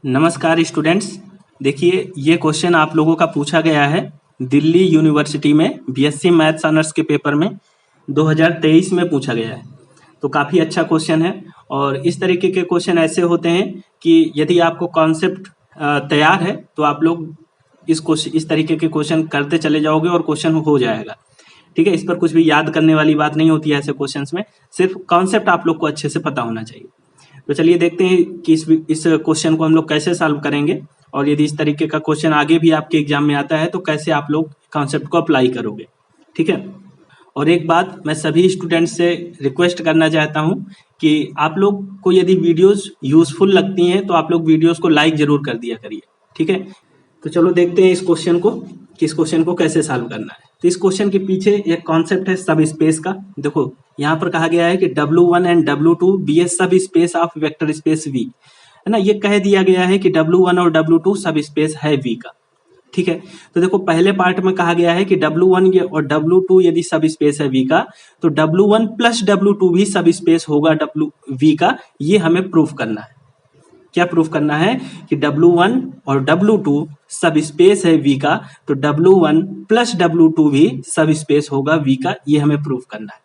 नमस्कार स्टूडेंट्स। देखिए ये क्वेश्चन आप लोगों का पूछा गया है दिल्ली यूनिवर्सिटी में बीएससी मैथ्स ऑनर्स के पेपर में 2023 में पूछा गया है। तो काफ़ी अच्छा क्वेश्चन है और इस तरीके के क्वेश्चन ऐसे होते हैं कि यदि आपको कॉन्सेप्ट तैयार है तो आप लोग इस तरीके के क्वेश्चन करते चले जाओगे और क्वेश्चन हो जाएगा। ठीक है, इस पर कुछ भी याद करने वाली बात नहीं होती है ऐसे क्वेश्चंस में, सिर्फ कॉन्सेप्ट आप लोग को अच्छे से पता होना चाहिए। तो चलिए देखते हैं कि इस क्वेश्चन को हम लोग कैसे सॉल्व करेंगे और यदि इस तरीके का क्वेश्चन आगे भी आपके एग्जाम में आता है तो कैसे आप लोग कॉन्सेप्ट को अप्लाई करोगे। ठीक है, और एक बात मैं सभी स्टूडेंट्स से रिक्वेस्ट करना चाहता हूं कि आप लोग को यदि वीडियोस यूजफुल लगती हैं तो आप लोग वीडियोस को लाइक जरूर कर दिया करिए। ठीक है, तो चलो देखते हैं इस क्वेश्चन को कि इस क्वेश्चन को कैसे सॉल्व करना है। तो इस क्वेश्चन के पीछे एक कॉन्सेप्ट है सब स्पेस का। देखो यहाँ पर कहा गया है कि W1 and W2 B A subspace of vector space V, है ना। ये कह दिया गया है कि W1 और W2 सब स्पेस है V का। ठीक है, तो देखो पहले पार्ट में कहा गया है कि W1 और W2 यदि सब स्पेस है V का तो W1 प्लस W2 भी सब स्पेस होगा V का। ये हमें प्रूफ करना है। क्या प्रूफ करना है कि W1 और W2 सब स्पेस है V का, तो W1 प्लस W2 भी सब स्पेस होगा V का। ये हमें प्रूफ करना है।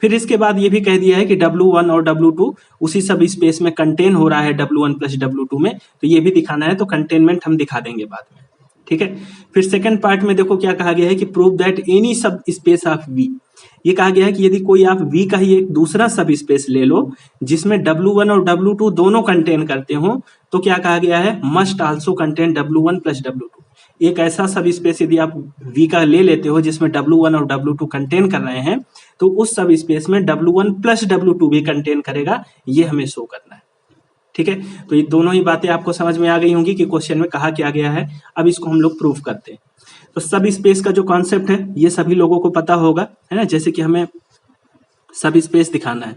फिर इसके बाद ये भी कह दिया है कि W1 और W2 उसी सब स्पेस में कंटेन हो रहा है W1 प्लस W2 में, तो ये भी दिखाना है। तो कंटेनमेंट हम दिखा देंगे बाद में। ठीक है, फिर सेकंड पार्ट में देखो क्या कहा गया है कि प्रूव दैट एनी सब स्पेस ऑफ V। ये कहा गया है कि यदि कोई आप V का ही एक दूसरा सब स्पेस ले लो जिसमें W1 और W2 दोनों कंटेन करते हो, तो क्या कहा गया है, must also contain W1 plus W2। एक ऐसा सब स्पेस यदि आप V का ले लेते हो जिसमें W1 और W2 कंटेन कर रहे हैं, तो उस सब स्पेस में W1 प्लस W2 भी कंटेन करेगा। ये हमें शो करना है। ठीक है, तो ये दोनों ही बातें आपको समझ में आ गई होंगी कि क्वेश्चन में कहा क्या गया है। अब इसको हम लोग प्रूफ करते हैं। तो सब स्पेस का जो कॉन्सेप्ट है ये सभी लोगों को पता होगा, है ना। जैसे कि हमें सब स्पेस दिखाना है,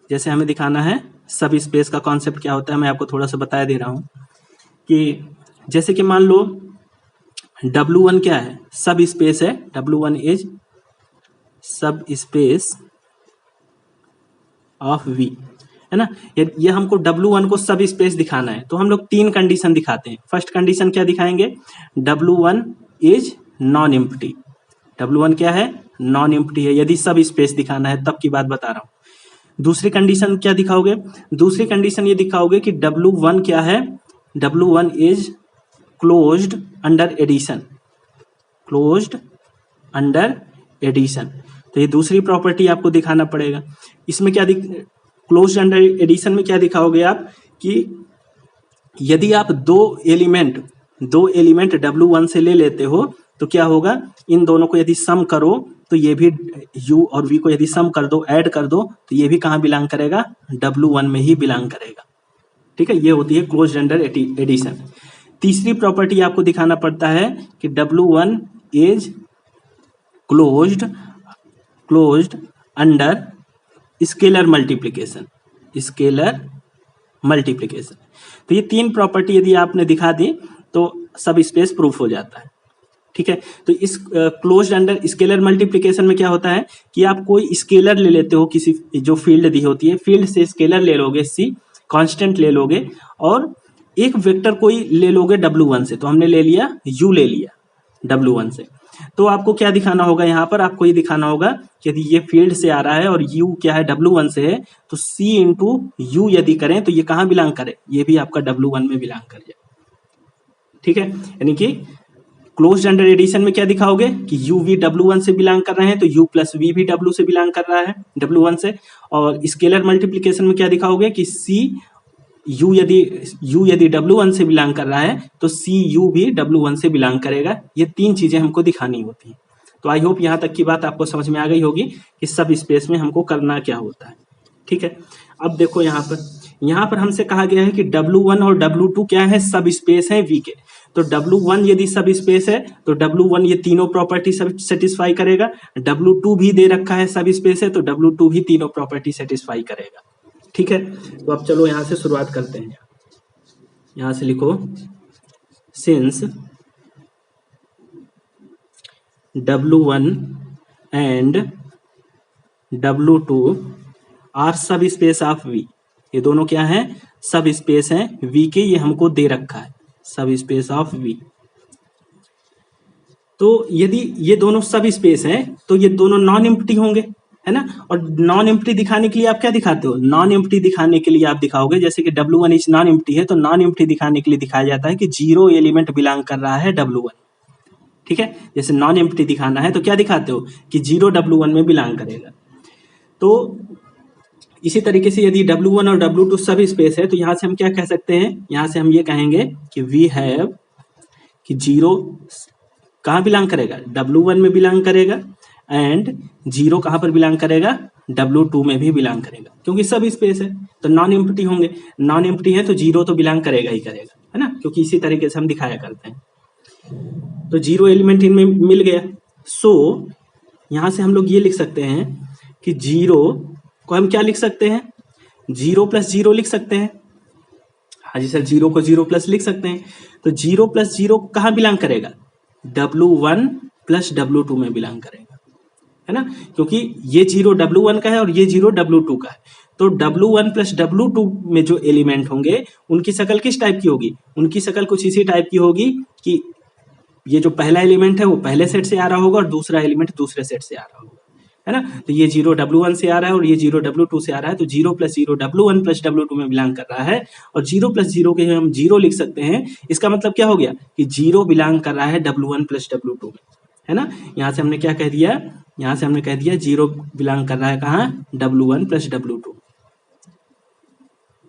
जैसे हमें दिखाना है सब स्पेस का कॉन्सेप्ट क्या होता है, मैं आपको थोड़ा सा बता दे रहा हूं कि जैसे कि मान लो W1 क्या है, सब स्पेस है। W1 इज सब स्पेस ऑफ V, है ना। ये हमको W1 को सब स्पेस दिखाना है तो हम लोग तीन कंडीशन दिखाते हैं। फर्स्ट कंडीशन क्या दिखाएंगे, W1 is non empty. W1 क्या है, नॉन एम्प्टी है। यदि सब स्पेस दिखाना है तब की बात बता रहा हूं। दूसरी कंडीशन क्या दिखाओगे, दूसरी कंडीशन ये दिखाओगे कि W1 क्या है, W1 is closed under addition, closed under addition. तो ये दूसरी प्रॉपर्टी आपको दिखाना पड़ेगा। इसमें क्या क्लोज अंडर एडिशन में क्या दिखाओगे आप कि यदि आप दो एलिमेंट W1 से ले लेते हो तो क्या होगा, इन दोनों को यदि सम करो तो ये भी U और V को यदि सम कर दो, ऐड कर दो, तो ये भी कहाँ बिलोंग करेगा, W1 में ही बिलोंग करेगा। ठीक है, ये होती है क्लोज अंडर एडिशन। तीसरी प्रॉपर्टी आपको दिखाना पड़ता है कि W1 is closed under scalar multiplication, scalar multiplication. तो ये तीन प्रॉपर्टी यदि आपने दिखा दी तो सब स्पेस प्रूफ हो जाता है। ठीक है, तो इस क्लोज्ड अंडर स्केलर मल्टीप्लिकेशन में क्या होता है कि आप कोई स्केलर ले लेते हो, किसी जो फील्ड दी होती है, फील्ड से स्केलर ले लोगे, C कांस्टेंट ले लोगे, और एक वेक्टर कोई ले लोगे W1 से। तो हमने ले लिया U, ले लिया W1 से। तो आपको क्या दिखाना होगा, यहाँ पर आपको ये दिखाना होगा कि यदि ये फील्ड से आ रहा है और U क्या है, W1 से है, तो C इंटू U यदि करें तो ये कहाँ बिलोंग करे, ये भी आपका W1 में बिलोंग कर जाए। ठीक है, यानी कि क्लोज्ड अंडर एडिशन में क्या दिखाओगे कि U V W1 से बिलोंग कर रहे हैं तो U प्लस V भी W से बिलोंग कर रहा है, W1 से। और स्केलर मल्टीप्लिकेशन में क्या दिखाओगे कि U यदि W1 से बिलोंग कर रहा है तो CU भी W1 से बिलोंग करेगा। ये तीन चीजें हमको दिखानी होती हैं। तो आई होप यहाँ तक की बात आपको समझ में आ गई होगी कि सब स्पेस में हमको करना क्या होता है। ठीक है, अब देखो यहाँ पर हमसे कहा गया है कि W1 और W2 क्या है, सब स्पेस है V के। तो W1 यदि सब स्पेस है तो W1 ये तीनों प्रॉपर्टी सेटिस्फाई करेगा। W2 भी दे रखा है सब स्पेस है तो W2 भी तीनों प्रॉपर्टी सेटिस्फाई करेगा। ठीक है, तो अब चलो यहां से शुरुआत करते हैं। यहां से लिखो since W1 and W2 are subspace of V, ये दोनों क्या हैं, सब स्पेस हैं V के, ये हमको दे रखा है सब स्पेस ऑफ V। तो यदि ये दोनों सब स्पेस हैं तो ये दोनों नॉन एम्प्टी होंगे, है ना। और नॉन एम्प्टी दिखाने के लिए आप क्या दिखाते हो, नॉन एम्प्टी दिखाने के लिए आप दिखाओगे, जैसे कि W1 इज नॉन एम्प्टी है तो नॉन एम्प्टी दिखाने के लिए दिखाया जाता है कि जीरो एलिमेंट बिलोंग कर रहा है W1, ठीक है। जैसे नॉन एम्प्टी दिखाना है तो क्या दिखाते हो कि जीरो W1 में बिलोंग करेगा। तो इसी तरीके से यदि W1 और W2 सब स्पेस है तो यहां से हम क्या कह सकते हैं, यहां से हम ये कहेंगे कि वी हैव कि जीरो कहाँ बिलोंग करेगा, W1 में बिलोंग करेगा, एंड जीरो कहाँ पर बिलोंग करेगा, W2 में भी बिलोंग करेगा, क्योंकि सब स्पेस है तो नॉन एम्प्टी होंगे, नॉन एम्प्टी है तो जीरो तो बिलोंग करेगा ही करेगा, है ना, क्योंकि इसी तरीके से हम दिखाया करते हैं। तो जीरो एलिमेंट इनमें मिल गया। सो यहां से हम लोग ये लिख सकते हैं कि जीरो को हम क्या लिख सकते हैं, जीरो प्लस जीरो लिख सकते हैं। हाँ जी सर, जीरो को जीरो प्लस लिख सकते हैं। तो जीरो प्लस जीरो कहाँ बिलोंग करेगा, W1 प्लस W2 में बिलोंग करेगा, है ना, क्योंकि ये जीरो W1 का है और ये जीरो W2 का है। तो W1 प्लस W2 में जो एलिमेंट होंगे उनकी शक्ल किस टाइप की होगी, उनकी शक्ल कुछ इसी टाइप की होगी कि ये जो पहला एलिमेंट है वो पहले सेट से आ रहा होगा और दूसरा एलिमेंट दूसरे सेट से आ रहा होगा, है ना। तो ये जीरो W1 से आ रहा है और ये जीरो W2 से आ रहा है, तो zero plus zero W1 plus W2 में बिलोंग कर रहा है, और जीरो प्लस जीरो के हम जीरो लिख सकते हैं। इसका मतलब क्या हो गया कि जीरो बिलोंग कर रहा है W1 प्लस W2 में, है ना। यहाँ से हमने क्या कह दिया, यहाँ से हमने कह दिया जीरो बिलोंग कर रहा है कहाँ, W1 प्लस W2।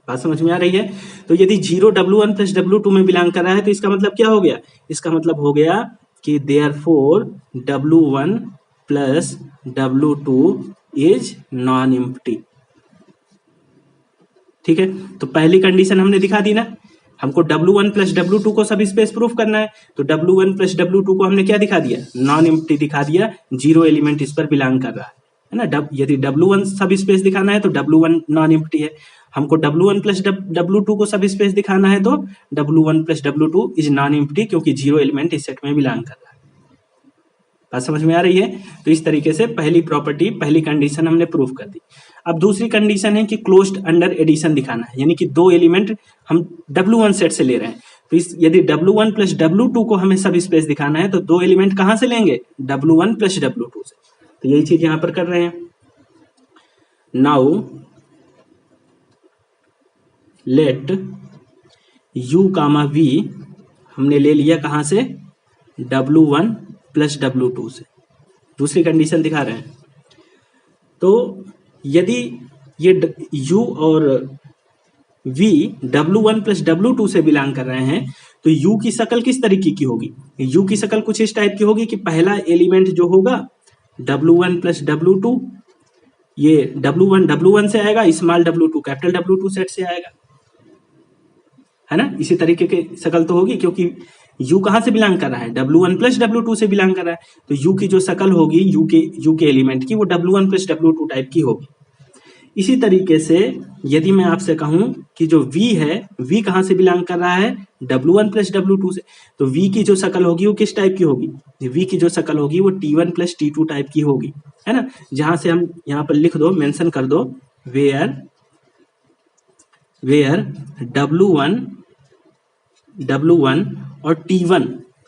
बात समझ में आ रही है। तो यदि जीरो W1 प्लस W2 में बिलोंग कर रहा है तो इसका मतलब क्या हो गया, इसका मतलब हो गया कि therefore W1 plus W2 is non empty, ठीक है। तो पहली कंडीशन हमने दिखा दी ना, हमको W1 प्लस W2 को सब स्पेस प्रूफ करना है, तो W1 प्लस W2 को हमने क्या दिखा दिया, नॉन एम्प्टी दिखा दिया, जीरो एलिमेंट इस पर बिलोंग कर रहा है ना। यदि W1 सब स्पेस दिखाना है तो W1 नॉन एम्प्टी है, हमको W1 प्लस W2 को सब स्पेस दिखाना है तो W1 plus W2 is non empty, क्योंकि जीरो एलिमेंट इस सेट में बिलोंग कर रहा है। बात समझ में आ रही है। तो इस तरीके से पहली प्रॉपर्टी, पहली कंडीशन हमने प्रूफ कर दी। अब दूसरी कंडीशन है कि क्लोज्ड अंडर एडिशन दिखाना है, यानी कि दो एलिमेंट हम W1 सेट से ले रहे हैं, तो इस यदि W1 प्लस W2 को हमें सब स्पेस दिखाना है तो दो एलिमेंट कहां से लेंगे, W1 प्लस W2 से। तो यही चीज यहां पर कर रहे हैं। नाउ लेट U कामा V हमने ले लिया कहां से, W1 प्लस W2 से। दूसरी कंडीशन दिखा रहे हैं। तो यदि ये U और V W1 प्लस W2 से बिलोंग कर रहे हैं तो U की शक्ल किस तरीके की होगी, U की शक्ल कुछ इस टाइप की होगी कि पहला एलिमेंट जो होगा W1 प्लस W2, ये W1 से आएगा, small W2 capital W2 set से आएगा, है ना। इसी तरीके की शक्ल तो होगी, क्योंकि U कहां से बिलोंग कर रहा है, W1 प्लस W2 से बिलोंग कर रहा है, तो U की जो शक्ल होगी U के एलिमेंट की वो W1 प्लस W2 टाइप की होगी। इसी तरीके से यदि मैं आपसे कहूं कि जो V है, V कहां से बिलोंग कर रहा है, W1 प्लस W2 से, तो V की जो शक्ल होगी वो किस टाइप की होगी, V की जो शक्ल होगी वो T1 प्लस T2 टाइप की होगी, है ना। जहां से हम यहाँ पर लिख दो, मेंशन कर दो, वेयर W1 और T1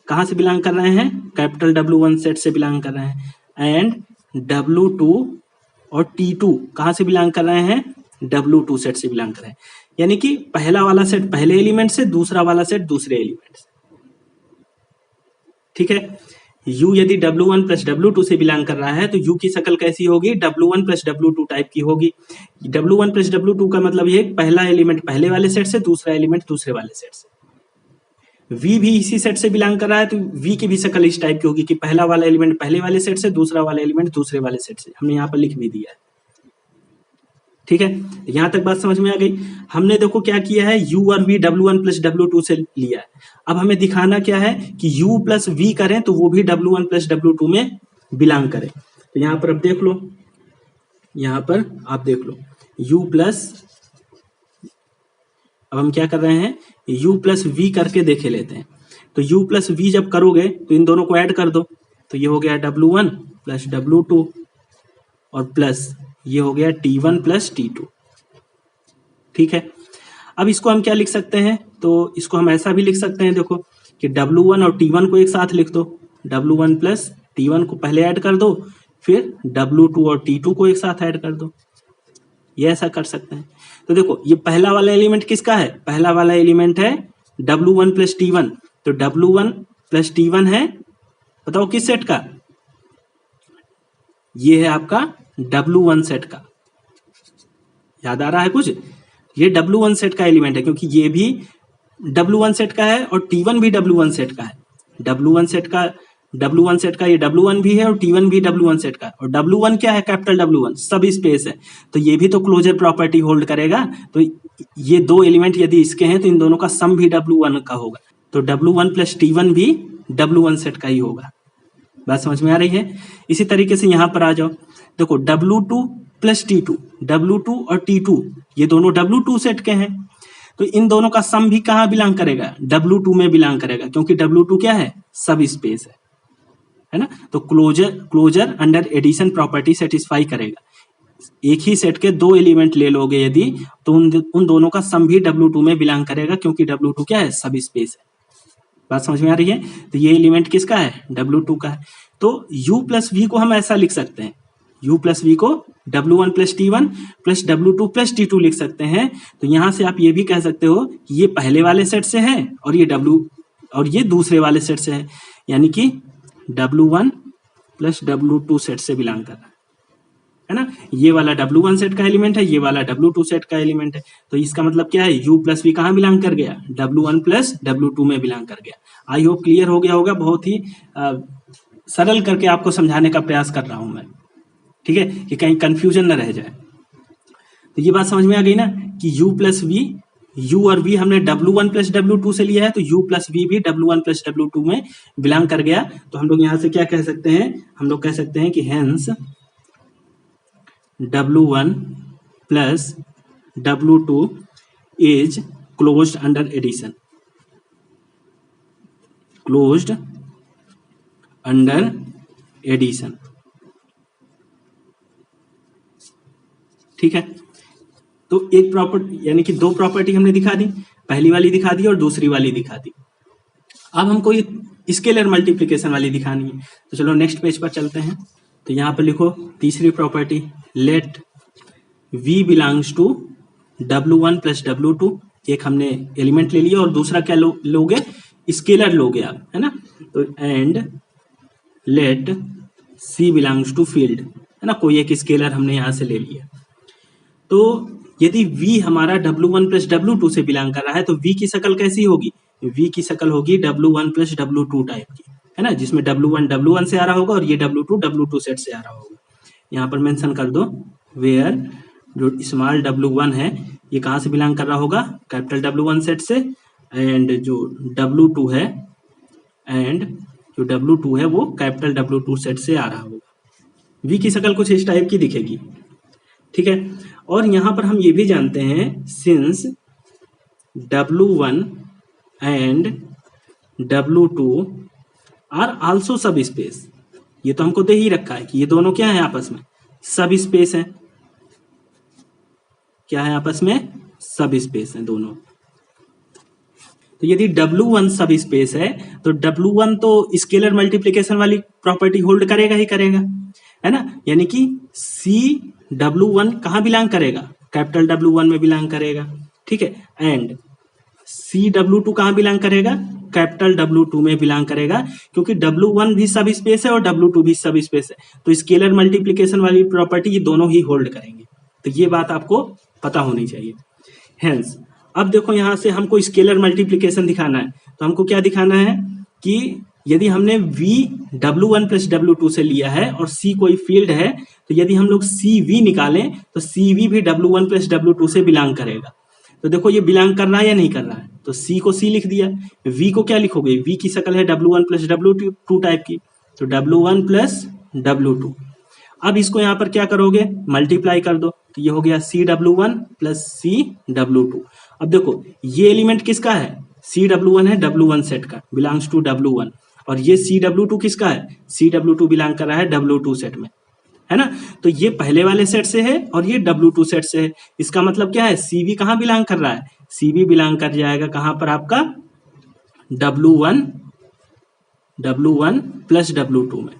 कहां से बिलोंग कर रहे हैं, कैपिटल W1 सेट से बिलोंग कर रहे हैं, एंड W2 और T2 कहां से बिलोंग कर रहे हैं, W2 सेट से बिलोंग कर रहे हैं। यानी कि पहला वाला सेट पहले एलिमेंट से, दूसरा वाला सेट दूसरे एलिमेंट से, ठीक है। U यदि W1 प्लस W2 से बिलोंग कर रहा है तो U की शक्ल कैसी होगी, W1 प्लस W2 टाइप की होगी। W1 प्लस W2 का मतलब ये पहला एलिमेंट पहले वाले सेट से, दूसरा एलिमेंट दूसरे वाले सेट से। V भी इसी सेट से बिलोंग कर रहा है तो V की भी शक्ल इस टाइप की होगी कि पहला वाला एलिमेंट पहले वाले सेट से, दूसरा वाला एलिमेंट दूसरे वाले सेट से। हमने यहाँ पर लिख भी दिया है, ठीक है। यहां तक बात समझ में आ गई। हमने देखो क्या किया है, U और V W1 प्लस W2 से लिया है। अब हमें दिखाना क्या है कि U प्लस V करें तो वो भी W1 प्लस W2 में बिलोंग करे। तो यहाँ पर अब देख लो, यहाँ पर आप देख लो U प्लस, अब हम क्या कर रहे हैं, U प्लस V करके देखे लेते हैं। तो U प्लस V जब करोगे तो इन दोनों को ऐड कर दो, तो ये हो गया W1 प्लस W2 और प्लस ये हो गया T1 प्लस T2। ठीक है, अब इसको हम क्या लिख सकते हैं, तो इसको हम ऐसा भी लिख सकते हैं, देखो कि W1 और T1 को एक साथ लिख दो, W1 प्लस T1 को पहले ऐड कर दो, फिर W2 और T2 को एक साथ ऐड कर दो, ये ऐसा कर सकते हैं। तो देखो ये पहला वाला एलिमेंट किसका है, पहला वाला एलिमेंट है W1 प्लस T1, तो W1 प्लस T1 है, बताओ किस सेट का, ये है आपका W1 सेट का, याद आ रहा है कुछ, ये W1 सेट का एलिमेंट है, क्योंकि ये भी W1 सेट का है और T1 भी W1 सेट का है, W1 सेट का ये W1 भी है और T1 भी W1 सेट का है, और W1 क्या है, कैपिटल W1 सब स्पेस है, तो ये भी तो क्लोजर प्रॉपर्टी होल्ड करेगा, तो ये दो एलिमेंट यदि इसके हैं तो इन दोनों का सम भी W1 का होगा, तो W1 प्लस T1 भी W1 सेट का ही होगा। बात समझ में आ रही है। इसी तरीके से यहां पर आ जाओ, देखो W2 प्लस T2, W2 और T2 ये दोनों W2 सेट के हैं, तो इन दोनों का सम भी कहाँ बिलोंग करेगा, W2 में बिलोंग करेगा, क्योंकि W2 क्या है, सब स्पेस है ना, तो closure under addition property satisfy करेगा। एक ही सेट के दो एलिमेंट ले लोगे यदि, तो उन दोनों का सम भी W2 में बिलोंग करेगा, क्योंकि W2 क्या है, सब स्पेस है। बात समझ में आ रही है। तो ये एलिमेंट किसका है, W2 का है। तो U प्लस V को हम ऐसा लिख सकते हैं, U प्लस V को W1 plus T1 plus W2 plus T2 लिख सकते हैं। तो यहां से आप ये भी कह सकते हो कि ये पहले वाले सेट से है और ये दूसरे वाले सेट से है, यानी कि W1 प्लस W2 सेट से बिलोंग कर रहा है ना। ये वाला W1 सेट का एलिमेंट है, ये वाला W2 सेट का एलिमेंट है, तो इसका मतलब क्या है, U प्लस V कहाँ बिलोंग कर गया, W1 प्लस W2 में बिलोंग कर गया। आई होप क्लियर हो गया होगा, बहुत ही सरल करके आपको समझाने का प्रयास कर रहा हूं मैं, ठीक है, कि कहीं कंफ्यूजन न रह जाए। तो ये बात समझ में आ गई ना कि U प्लस V, U और V हमने W1 प्लस W2 से लिया है, तो U प्लस V भी W1 प्लस W2 में बिलोंग कर गया। तो हम लोग यहाँ से क्या कह सकते हैं, हम लोग कह सकते हैं कि hence W1 plus W2 is closed under addition, closed under addition, ठीक है। तो एक प्रॉपर्टी यानी कि दो प्रॉपर्टी हमने दिखा दी, पहली वाली दिखा दी और दूसरी वाली दिखा दी। अब हमको ये स्केलर मल्टीप्लिकेशन वाली दिखानी है, तो चलो नेक्स्ट पेज पर चलते हैं। तो यहां पर लिखो तीसरी property, let V belongs to W1 plus W2, एक हमने एलिमेंट ले लिया और दूसरा क्या लोगे, स्केलर लोगे आप, है ना। तो and let C belongs to field, है ना, कोई एक स्केलर हमने यहां से ले लिया। तो यदि V हमारा W1 प्लस W2 से बिलोंग कर रहा है, तो V की शक्ल कैसी होगी, V की शक्ल होगी W1 प्लस W2 टाइप की, है ना, जिसमें W1 W1 से आ रहा होगा और ये W2 W2 सेट से आ रहा होगा। यहाँ पर मेंशन कर दो वेयर जो स्मॉल W1 है ये कहाँ से बिलोंग कर रहा होगा, कैपिटल W1 सेट से, एंड जो W2 है वो कैपिटल W2 सेट से आ रहा होगा। V की शक्ल कुछ इस टाइप की दिखेगी, ठीक है। और यहां पर हम ये भी जानते हैं, since W1 and W2 are also subspace, ये तो हमको दे ही रखा है कि ये दोनों क्या है, आपस में सब स्पेस है, क्या है, आपस में सब स्पेस है दोनों। तो यदि W1 सब स्पेस है तो W1 तो स्केलर मल्टीप्लिकेशन वाली प्रॉपर्टी होल्ड करेगा ही करेगा, है ना, यानी कि C W1 कहाँ बिलोंग करेगा, कैपिटल W1 में बिलोंग करेगा, ठीक है। एंड C W2 कहाँ बिलोंग करेगा, कैपिटल W2 में बिलोंग करेगा, क्योंकि W1 भी सब स्पेस है और W2 भी सब स्पेस है, तो स्केलर मल्टीप्लिकेशन वाली प्रॉपर्टी ये दोनों ही होल्ड करेंगे। तो ये बात आपको पता होनी चाहिए। हेंस अब देखो यहां से हमको स्केलर मल्टीप्लिकेशन दिखाना है, तो हमको क्या दिखाना है कि यदि हमने V W1 प्लस W2 से लिया है और C कोई फील्ड है, तो यदि हम लोग CV निकालें तो CV भी W1 प्लस W2 से बिलोंग करेगा। तो देखो ये बिलोंग कर रहा है या नहीं कर रहा है, तो C को C लिख दिया, V को क्या लिखोगे, V की शक्ल है W1 प्लस W2 टाइप की, तो W1 प्लस W2। अब इसको यहाँ पर क्या करोगे, मल्टीप्लाई कर दो, तो ये हो गया CW1 प्लस CW2। अब देखो ये एलिमेंट किसका है, CW1 है W1 सेट का, बिलोंग्स टू W1, और ये CW2 किसका है, CW2 बिलोंग कर रहा है W2 सेट में, है ना। तो ये पहले वाले सेट से है और ये W2 सेट से है। इसका मतलब क्या है, CV कहाँ बिलोंग कर रहा है, CV बिलोंग कर जाएगा कहाँ पर आपका W1 प्लस W2 में,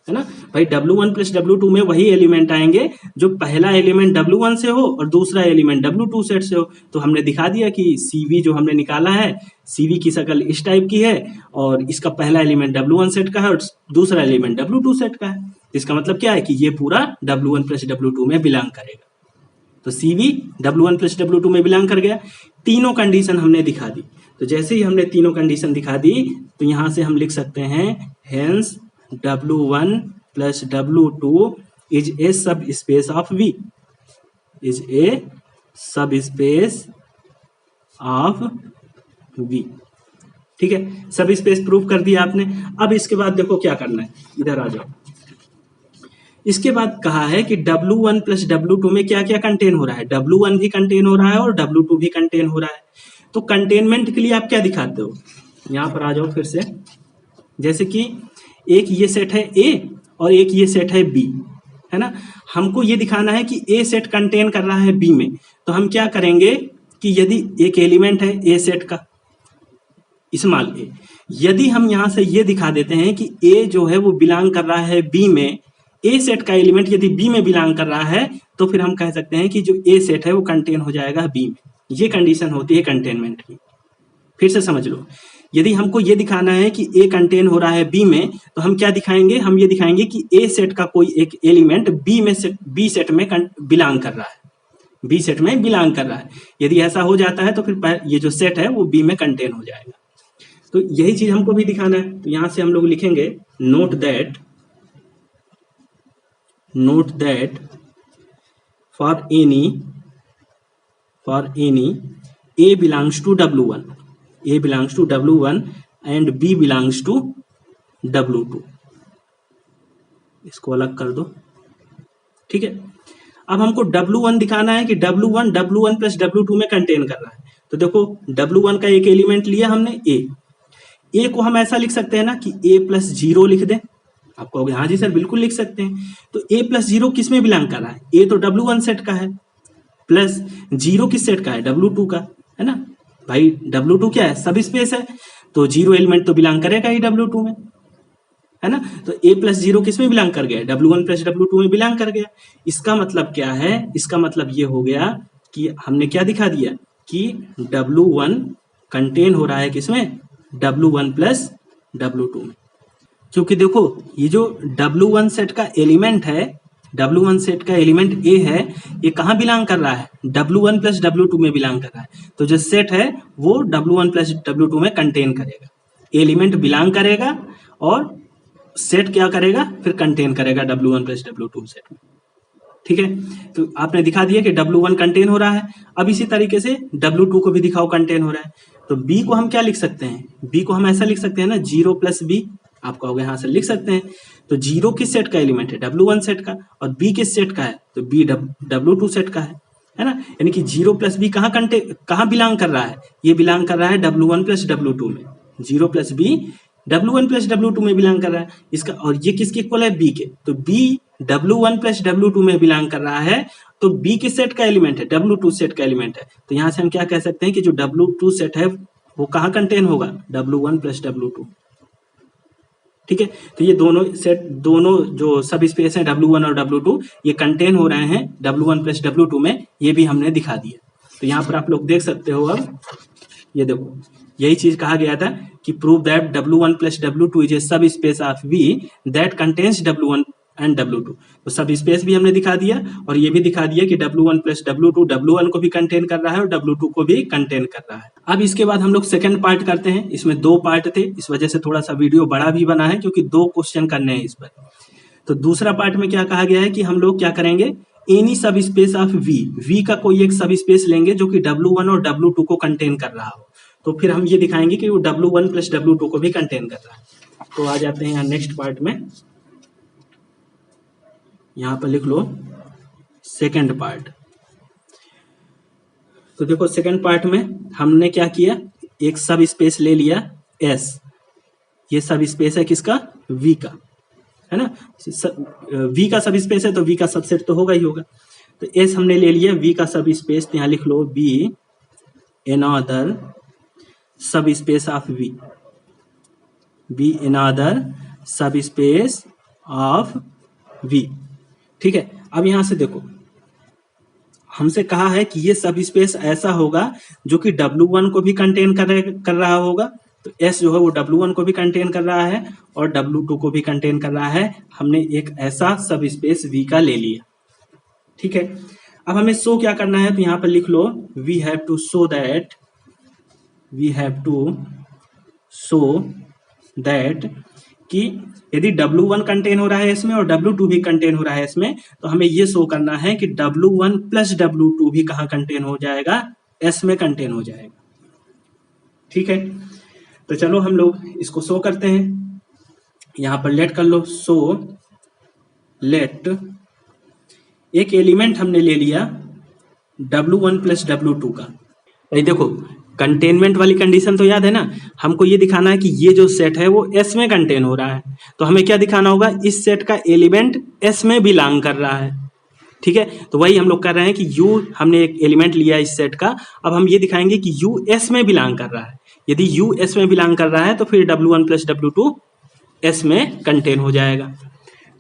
है ना भाई। W1 प्लस W2 में वही एलिमेंट आएंगे जो पहला एलिमेंट W1 से हो और दूसरा एलिमेंट W2 सेट से हो। तो हमने दिखा दिया कि CV जो हमने निकाला है, CV की शक्ल इस टाइप की है और इसका पहला एलिमेंट W1 सेट का है और दूसरा एलिमेंट W2 सेट का है। इसका मतलब क्या है कि ये पूरा W1 प्लस W2 में बिलोंग करेगा। तो CV W1 प्लस W2 में बिलोंग कर गया। तीनों कंडीशन हमने दिखा दी। तो जैसे ही हमने तीनों कंडीशन दिखा दी तो यहां से हम लिख सकते हैं hence W1 plus W2 is a subspace of V, is a subspace of V। ठीक है, सब स्पेस प्रूफ कर दिया आपने। अब इसके बाद देखो क्या करना है, इधर आ जाओ। इसके बाद कहा है कि W1 प्लस W2 में क्या क्या कंटेन हो रहा है, W1 भी कंटेन हो रहा है और W2 भी कंटेन हो रहा है। तो कंटेनमेंट के लिए आप क्या दिखाते हो, यहां पर आ जाओ फिर से। जैसे कि एक ये सेट है A और एक ये सेट है B, है ना। हमको ये दिखाना है कि A सेट कंटेन कर रहा है B में। तो हम क्या करेंगे कि यदि एक एलिमेंट है A सेट का स्मॉल a, यदि हम यहां से ये दिखा देते हैं कि A जो है वो बिलोंग कर रहा है B में, A सेट का एलिमेंट यदि B में बिलोंग कर रहा है तो फिर हम कह सकते हैं कि जो A सेट है वो कंटेन हो जाएगा B में। ये कंडीशन होती है कंटेनमेंट की। फिर से समझ लो, यदि हमको ये दिखाना है कि A कंटेन हो रहा है B में तो हम क्या दिखाएंगे, हम ये दिखाएंगे कि A सेट का कोई एक एलिमेंट B सेट में बिलोंग कर रहा है, B सेट में बिलोंग कर रहा है। यदि ऐसा हो जाता है तो फिर ये जो सेट है वो B में कंटेन हो जाएगा। तो यही चीज हमको भी दिखाना है। तो यहां से हम लोग लिखेंगे note that for any A belongs to W1 and B belongs to W2। इसको अलग कर दो, ठीक है। अब हमको W1 दिखाना है कि W1 प्लस W2 में कंटेन कर रहा है। तो देखो W1 का एक एलिमेंट लिया हमने A को हम ऐसा लिख सकते हैं ना कि A प्लस 0 लिख दें। आप कहोगे हाँ जी सर बिल्कुल लिख सकते हैं। तो A प्लस 0 किस में बिलोंग कर रहा है, A तो W1 सेट का है, प्लस 0 किस सेट का है, W2 का, है ना भाई। W2 क्या है, सब स्पेस है, तो 0 एलिमेंट तो बिलोंग करेगा ही W2 में, है ना। तो A प्लस 0 किस में बिलोंग कर गया, W1 प्लस W2 में बिलोंग कर गया। इसका मतलब क्या है, इसका मतलब ये हो गया कि हमने क्या दिखा दिया कि W1 कंटेन हो रहा है किसमें, W1 प्लस W2 में। क्योंकि देखो ये जो W1 सेट का एलिमेंट है, W1 सेट का एलिमेंट A है, ये कहाँ बिलोंग कर रहा है, W1 प्लस W2 में बिलोंग कर रहा है। तो जो सेट है वो W1 प्लस W2 में कंटेन करेगा, एलिमेंट बिलोंग करेगा और सेट क्या करेगा, फिर कंटेन करेगा W1 प्लस W2 सेट में, ठीक है। तो आपने दिखा दिया कि W1 कंटेन हो रहा है। अब इसी तरीके से W2 को भी दिखाओ कंटेन हो रहा है। तो B को हम क्या लिख सकते हैं, B को हम ऐसा लिख सकते हैं ना 0 प्लस B, आप कहोगे हाँ सर लिख सकते हैं। तो 0 किस सेट का एलिमेंट है, W1 सेट का, और B किस सेट का है, तो B W2 सेट का है ना। यानी कि 0 प्लस B कहाँ बिलोंग कर रहा है, ये बिलोंग कर रहा है W1 प्लस W2 में। 0 plus B W1 plus W2 में बिलोंग कर रहा है इसका, और ये किसके इक्वल है, B के। तो B W1 प्लस W2 में बिलोंग कर रहा है, तो B किस सेट का एलिमेंट है, W2 सेट का एलिमेंट है। तो यहां से हम क्या कह सकते हैं कि जो W2 सेट है वो कहाँ कंटेन होगा, W1 प्लस W2, ठीक है। तो ये दोनों जो सब स्पेस है W1 और W2 ये कंटेन हो रहे हैं W1 प्लस W2 में, ये भी हमने दिखा दिया। तो यहाँ पर आप लोग देख सकते हो, अब ये देखो यही चीज कहा गया था कि prove that W1 plus W2 is a subspace of V that contains W1 and W2। तो सब स्पेस भी हमने दिखा दिया और ये भी दिखा दिया कि W1 प्लस W2 W1 को भी कंटेन कर रहा है और W2 को भी कंटेन कर रहा है। अब इसके बाद हम लोग सेकंड पार्ट करते हैं। इसमें 2 पार्ट थे, इस वजह से थोड़ा सा वीडियो बड़ा भी बना है क्योंकि 2 क्वेश्चन करने हैं इस पर। तो दूसरा पार्ट में क्या कहा गया है कि हम लोग क्या करेंगे, एनी सब स्पेस ऑफ V का कोई एक सब स्पेस लेंगे जो कि W1 और W2 को कंटेन कर रहा हो। तो फिर हम ये दिखाएंगे कि वो W1 प्लस W2 को भी कंटेन कर रहा है। तो आ जाते हैं यहाँ नेक्स्ट पार्ट में, यहां पर लिख लो सेकंड पार्ट। तो देखो सेकंड पार्ट में हमने क्या किया, एक सब स्पेस ले लिया S, ये सब स्पेस है किसका, V का, है ना। वी का सब स्पेस है तो वी का सबसेट तो होगा ही होगा। तो एस हमने ले लिया, वी का सब स्पेस, तो यहाँ लिख लो be another subspace of V, be another subspace of V. ठीक है, अब यहां से देखो हमसे कहा है कि ये सब स्पेस ऐसा होगा जो कि W1 को भी कंटेन कर रहा होगा। तो S जो है वो W1 को भी कंटेन कर रहा है और W2 को भी कंटेन कर रहा है। हमने एक ऐसा सब स्पेस V का ले लिया। ठीक है, अब हमें शो क्या करना है, तो यहां पर लिख लो we have to show that कि यदि W1 कंटेन हो रहा है इसमें और W2 भी कंटेन हो रहा है इसमें, तो हमें ये शो करना है कि W1 प्लस W2 भी कहाँ कंटेन हो जाएगा, S में कंटेन हो जाएगा। ठीक है, तो चलो हम लोग इसको शो करते हैं। यहां पर लेट कर लो, शो लेट एक एलिमेंट हमने ले लिया W1 प्लस W2 का। भाई देखो कंटेनमेंट वाली कंडीशन तो याद है ना, हमको ये दिखाना है कि ये जो सेट है वो S में कंटेन हो रहा है। तो हमें क्या दिखाना होगा, इस सेट का एलिमेंट S में बिलोंग कर रहा है। ठीक है, तो वही हम लोग कर रहे हैं कि U हमने एक एलिमेंट लिया इस सेट का, अब हम ये दिखाएंगे कि U S में बिलोंग कर रहा है। यदि U S में बिलोंग कर रहा है तो फिर W1 प्लस W2 S में कंटेन हो जाएगा।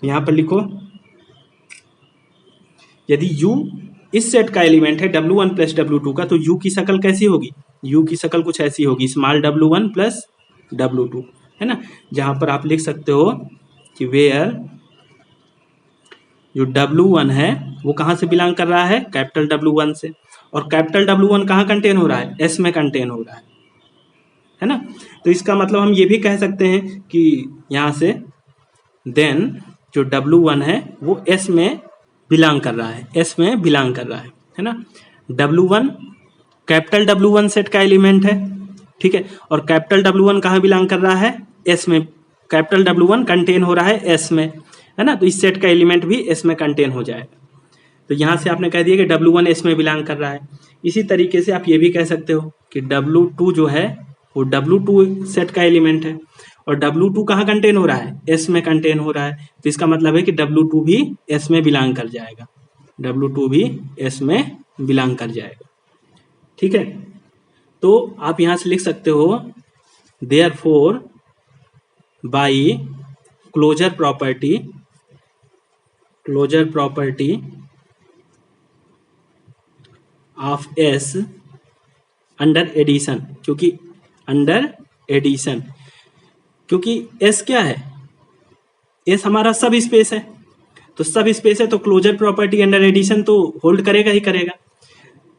यहां पर लिखो यदि U इस सेट का एलिमेंट है W1 प्लस W2 का, तो U की शक्ल कैसी होगी, U की शक्ल कुछ ऐसी होगी, स्मॉल W1 प्लस W2, है ना। जहां पर आप लिख सकते हो कि वेयर जो W1 है वो कहां से बिलोंग कर रहा है, कैपिटल W1 से, और कैपिटल W1 कहां कंटेन हो रहा है, S में कंटेन हो रहा है ना। तो इसका मतलब हम ये भी कह सकते हैं कि यहां से देन जो W1 है वो S में बिलोंग कर रहा है, S में बिलोंग कर रहा है ना। W1 कैपिटल W1 सेट का एलिमेंट है, ठीक है, और कैपिटल W1 कहाँ बिलोंग कर रहा है, S में। कैपिटल W1 कंटेन हो रहा है S में, है ना, तो इस सेट का एलिमेंट भी S में कंटेन हो जाएगा। तो यहाँ से आपने कह दिया कि W1 S में बिलोंग कर रहा है। इसी तरीके से आप ये भी कह सकते हो कि W2 जो है वो W2 सेट का एलिमेंट है, और W2 कहाँ कंटेन हो रहा है, S में कंटेन हो रहा है। तो इसका मतलब है कि W2 भी S में बिलोंग कर जाएगा, W2 भी S में बिलोंग कर जाएगा। ठीक है, तो आप यहां से लिख सकते हो therefore by closure property of S under addition, क्योंकि S क्या है, S हमारा सब स्पेस है, तो सब स्पेस है तो क्लोजर प्रॉपर्टी अंडर एडिशन तो होल्ड करेगा ही करेगा।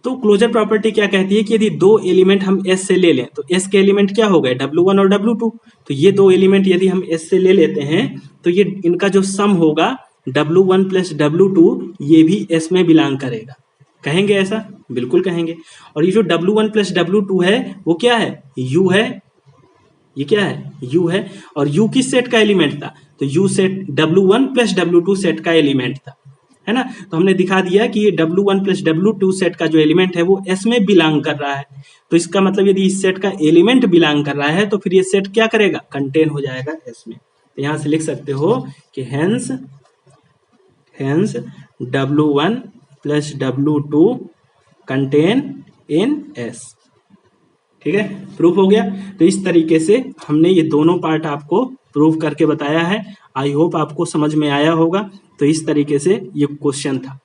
तो क्लोजर प्रॉपर्टी क्या कहती है कि यदि दो एलिमेंट हम S से ले लें, तो S के एलिमेंट क्या हो गए, W1 और W2, तो ये दो एलिमेंट यदि हम S से ले लेते हैं तो ये इनका जो सम होगा W1 प्लस W2 ये भी S में बिलोंग करेगा। कहेंगे ऐसा, बिल्कुल कहेंगे। और ये जो W1 प्लस W2 है वो क्या है, U है, ये क्या है, U है, और U किस सेट का एलिमेंट था, तो U set W1 plus W2 set का एलिमेंट था, है ना। तो हमने दिखा दिया कि ये W1 प्लस W2 सेट का जो एलिमेंट है वो S में बिलोंग कर रहा है। तो इसका मतलब यदि इस सेट का एलिमेंट बिलोंग कर रहा है तो फिर ये सेट क्या करेगा, कंटेन हो जाएगा S में। तो यहां से लिख सकते हो कि hence W1 plus W2 contain in S। ठीक है, प्रूफ हो गया। तो इस तरीके से हमने ये दोनों पार्ट आपको प्रूफ करके बताया है। आई होप आपको समझ में आया होगा। तो इस तरीके से ये क्वेश्चन था।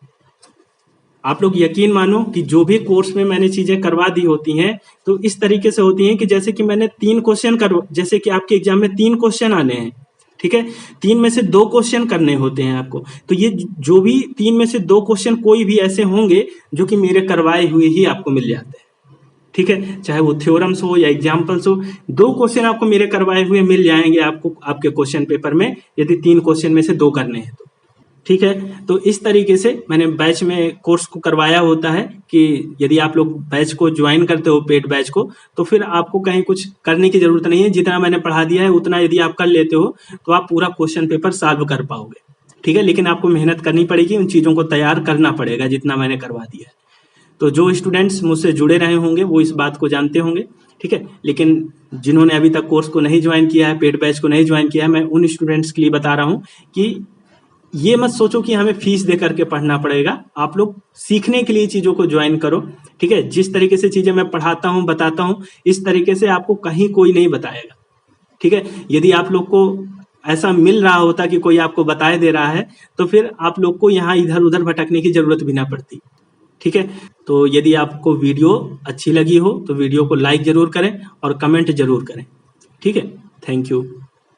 आप लोग यकीन मानो कि जो भी कोर्स में मैंने चीजें करवा दी होती हैं तो इस तरीके से होती हैं कि जैसे कि मैंने 3 क्वेश्चन जैसे कि आपके एग्जाम में 3 क्वेश्चन आने हैं, ठीक है, 3 में से 2 क्वेश्चन करने होते हैं आपको। तो ये जो भी 3 में से 2 क्वेश्चन कोई भी ऐसे होंगे जो कि मेरे करवाए हुए ही आपको मिल जाते हैं। ठीक है, चाहे वो थ्योरम्स हो या एग्जाम्पल्स हो, 2 क्वेश्चन आपको मेरे करवाए हुए मिल जाएंगे आपको आपके क्वेश्चन पेपर में, यदि 3 क्वेश्चन में से 2 करने हैं तो। ठीक है, तो इस तरीके से मैंने बैच में कोर्स को करवाया होता है कि यदि आप लोग बैच को ज्वाइन करते हो, पेड बैच को, तो फिर आपको कहीं कुछ करने की जरूरत नहीं है। जितना मैंने पढ़ा दिया है उतना यदि आप कर लेते हो तो आप पूरा क्वेश्चन पेपर सॉल्व कर पाओगे। ठीक है, लेकिन आपको मेहनत करनी पड़ेगी, उन चीजों को तैयार करना पड़ेगा जितना मैंने करवा दिया है। तो जो स्टूडेंट्स मुझसे जुड़े रहे होंगे वो इस बात को जानते होंगे ठीक है। लेकिन जिन्होंने अभी तक कोर्स को नहीं ज्वाइन किया है, पेड बैच को नहीं ज्वाइन किया है, मैं उन स्टूडेंट्स के लिए बता रहा हूँ कि ये मत सोचो कि हमें फीस दे करके पढ़ना पड़ेगा। आप लोग सीखने के लिए चीज़ों को ज्वाइन करो, ठीक है। जिस तरीके से चीज़ें मैं पढ़ाता हूँ, बताता हूँ, इस तरीके से आपको कहीं कोई नहीं बताएगा, ठीक है। यदि आप लोग को ऐसा मिल रहा होता कि कोई आपको बताए दे रहा है, तो फिर आप लोग को यहाँ इधर उधर भटकने की जरूरत भी ना पड़ती, ठीक है। तो यदि आपको वीडियो अच्छी लगी हो तो वीडियो को लाइक जरूर करें और कमेंट जरूर करें, ठीक है। Thank you.